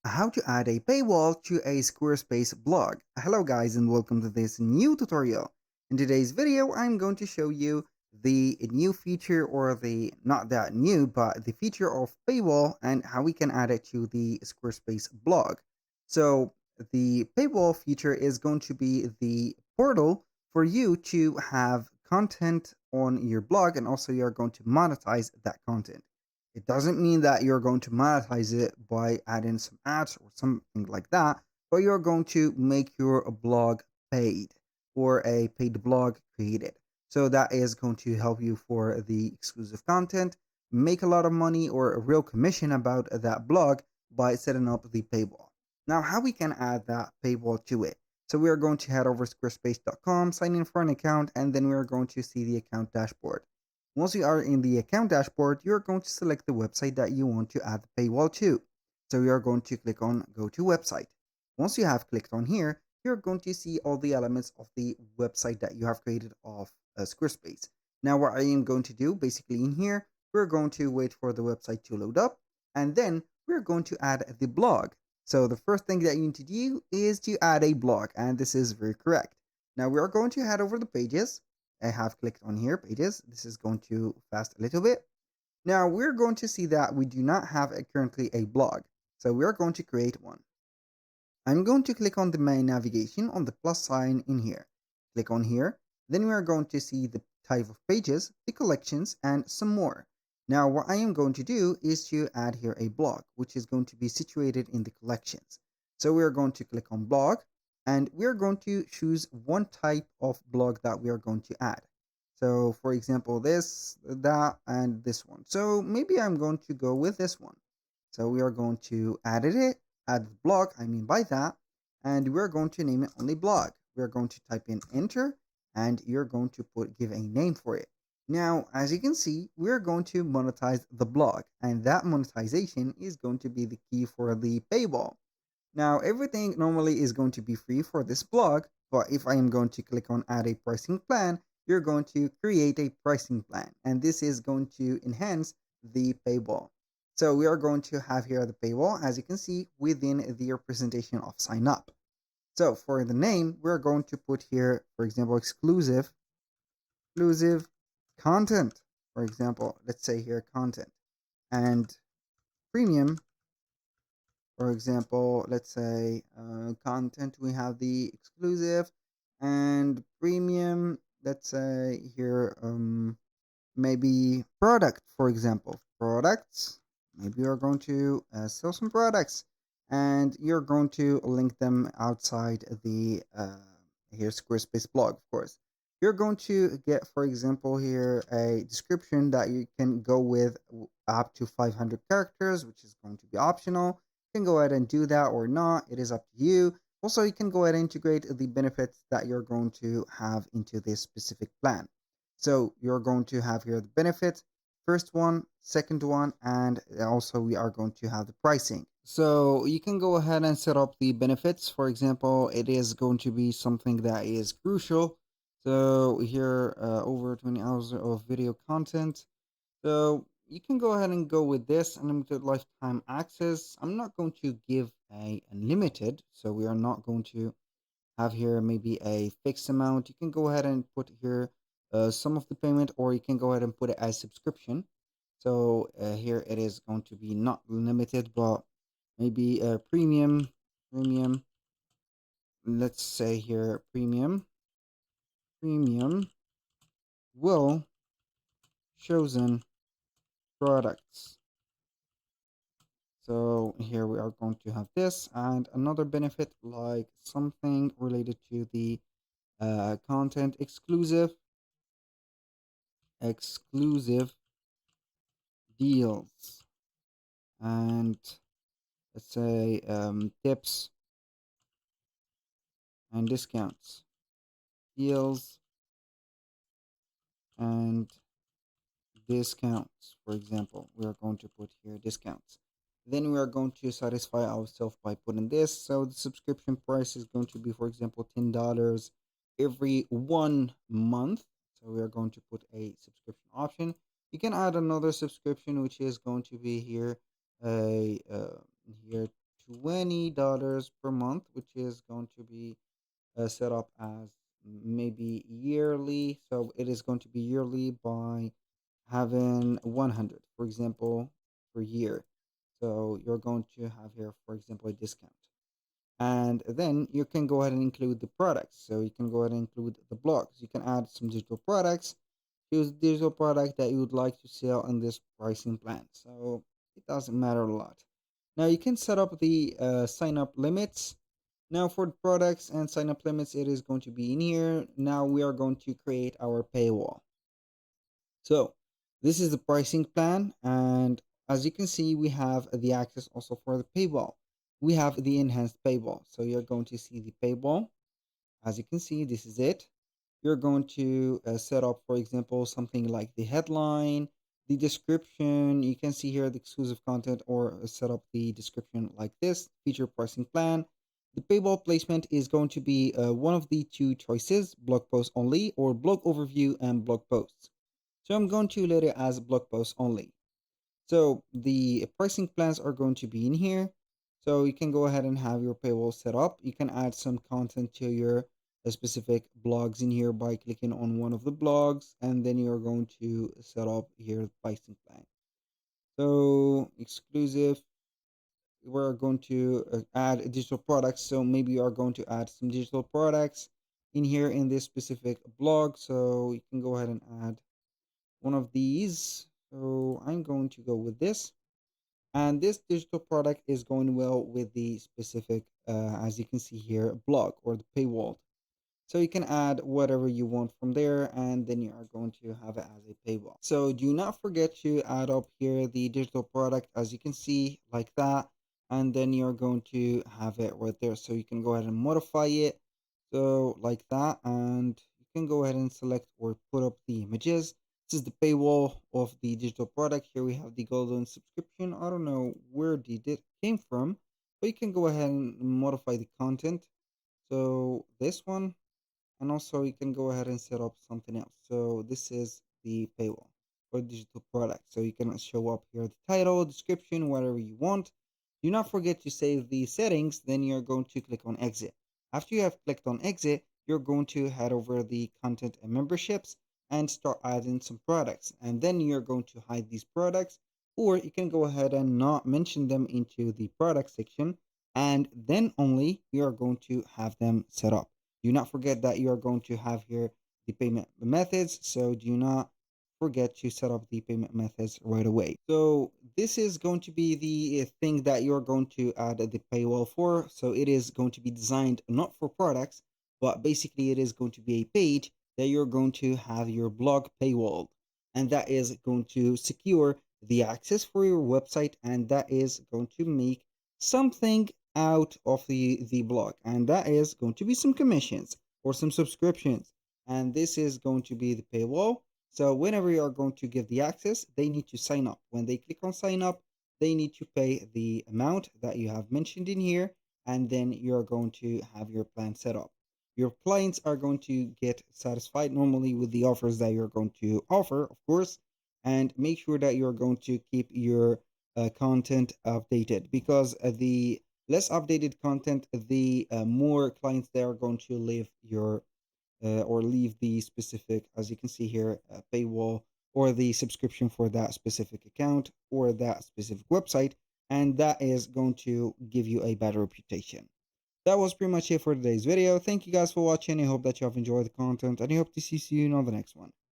How to add a paywall to a Squarespace blog. Hello guys and welcome to this new tutorial. In today's video, I'm going to show you the new feature, or the not that new, but the feature of paywall and how we can add it to the Squarespace blog. So the paywall feature is going to be the portal for you to have content on your blog, and also you're going to monetize that content. It doesn't mean that you're going to monetize it by adding some ads or something like that, but you're going to make your blog paid, or a paid blog created. So that is going to help you for the exclusive content, make a lot of money or a real commission about that blog by setting up the paywall. Now, how we can add that paywall to it? So we are going to head over to squarespace.com, sign in for an account, and then we are going to see the account dashboard. Once you are in the account dashboard, you're going to select the website that you want to add the paywall to. So you're going to click on Go to Website. Once you have clicked on here, you're going to see all the elements of the website that you have created of Squarespace. Now, what I am going to do, basically in here, we're going to wait for the website to load up, and then we're going to add the blog. So the first thing that you need to do is to add a blog, and this is very correct. Now we are going to head over the pages. I have clicked on here, pages. This is going to fast a little bit. Now we're going to see that we do not have currently a blog. So we are going to create one. I'm going to click on the main navigation on the plus sign in here. Click on here. Then we are going to see the type of pages, the collections, and some more. Now what I am going to do is to add here a blog, which is going to be situated in the collections. So we are going to click on blog, and we are going to choose one type of blog that we are going to add. So for example, this, that, and this one. So maybe I'm going to go with this one. So we are going to add the blog, I mean by that, and we're going to name it only blog. We're going to type in enter, and you're going to give a name for it. Now, as you can see, we're going to monetize the blog, and that monetization is going to be the key for the paywall. Now, everything normally is going to be free for this blog, but if I am going to click on add a pricing plan, you're going to create a pricing plan, and this is going to enhance the paywall. So we are going to have here the paywall, as you can see, within the representation of sign up. So for the name, we're going to put here, for example, exclusive content. For example, let's say here content, and premium. For example, let's say content, we have the exclusive and premium. Let's say here maybe product, for example, products. Maybe you're going to sell some products, and you're going to link them outside the here Squarespace blog, of course. You're going to get, for example, here a description that you can go with up to 500 characters, which is going to be optional. You can go ahead and do that or not. It is up to you. Also, you can go ahead and integrate the benefits that you're going to have into this specific plan. So you're going to have here the benefit, first one, second one, and also we are going to have the pricing. So you can go ahead and set up the benefits. For example, it is going to be something that is crucial. So here, over 20 hours of video content. So you can go ahead and go with this unlimited lifetime access. I'm not going to give a unlimited, so we are not going to have here maybe a fixed amount. You can go ahead and put here some of the payment, or you can go ahead and put it as subscription. So here it is going to be not limited, but maybe a premium. Let's say here premium will chosen products. So here we are going to have this, and another benefit like something related to the content exclusive deals, and let's say tips and discounts, deals and discounts. For example, we are going to put here discounts. Then we are going to satisfy ourselves by putting this. So the subscription price is going to be, for example, $10 every 1 month. So we are going to put a subscription option. You can add another subscription, which is going to be here a here $20 per month, which is going to be set up as maybe yearly. So it is going to be yearly by having 100, for example, per year. So you're going to have here, for example, a discount. And then you can go ahead and include the products. So you can go ahead and include the blogs. You can add some digital products. Choose digital product that you would like to sell in this pricing plan. So it doesn't matter a lot. Now you can set up the sign up limits. Now for the products and sign up limits, it is going to be in here. Now we are going to create our paywall. So this is the pricing plan, and as you can see, we have the access also for the paywall. We have the enhanced paywall. So you're going to see the paywall. As you can see, this is it. You're going to set up, for example, something like the headline, the description. You can see here the exclusive content, or set up the description like this, feature pricing plan. The paywall placement is going to be one of the two choices, blog post only or blog overview and blog posts. So I'm going to let it as blog post only. So the pricing plans are going to be in here. So you can go ahead and have your paywall set up. You can add some content to your specific blogs in here by clicking on one of the blogs, and then you're going to set up here the pricing plan. So exclusive, we're going to add digital products. So maybe you are going to add some digital products in here in this specific blog. So you can go ahead and add one of these. So I'm going to go with this. And this digital product is going well with the specific, as you can see here, blog or the paywall. So you can add whatever you want from there, and then you are going to have it as a paywall. So do not forget to add up here the digital product, as you can see, like that. And then you're going to have it right there. So you can go ahead and modify it. So like that. And you can go ahead and select or put up the images. This is the paywall of the digital product. Here we have the golden subscription. I don't know where it came from, but you can go ahead and modify the content. So this one, and also you can go ahead and set up something else. So this is the paywall for digital product. So you can show up here the title, description, whatever you want. Do not forget to save the settings. Then you're going to click on exit. After you have clicked on exit, you're going to head over the content and memberships and start adding some products. And then you're going to hide these products, or you can go ahead and not mention them into the product section, and then only you're going to have them set up. Do not forget that you are going to have here the payment methods. So do not forget to set up the payment methods right away. So this is going to be the thing that you're going to add the paywall for. So it is going to be designed not for products, but basically it is going to be a page that you're going to have your blog paywall. And that is going to secure the access for your website, and that is going to make something out of the blog, and that is going to be some commissions or some subscriptions, and this is going to be the paywall. So whenever you are going to give the access, they need to sign up. When they click on sign up, they need to pay the amount that you have mentioned in here, and then you're going to have your plan set up. Your clients are going to get satisfied normally with the offers that you're going to offer, of course, and make sure that you're going to keep your content updated, because the less updated content, the more clients they are going to leave your or leave the specific, as you can see here, paywall or the subscription for that specific account or that specific website, and that is going to give you a bad reputation. That was pretty much it for today's video. Thank you guys for watching. I hope that you have enjoyed the content, and I hope to see you soon on the next one.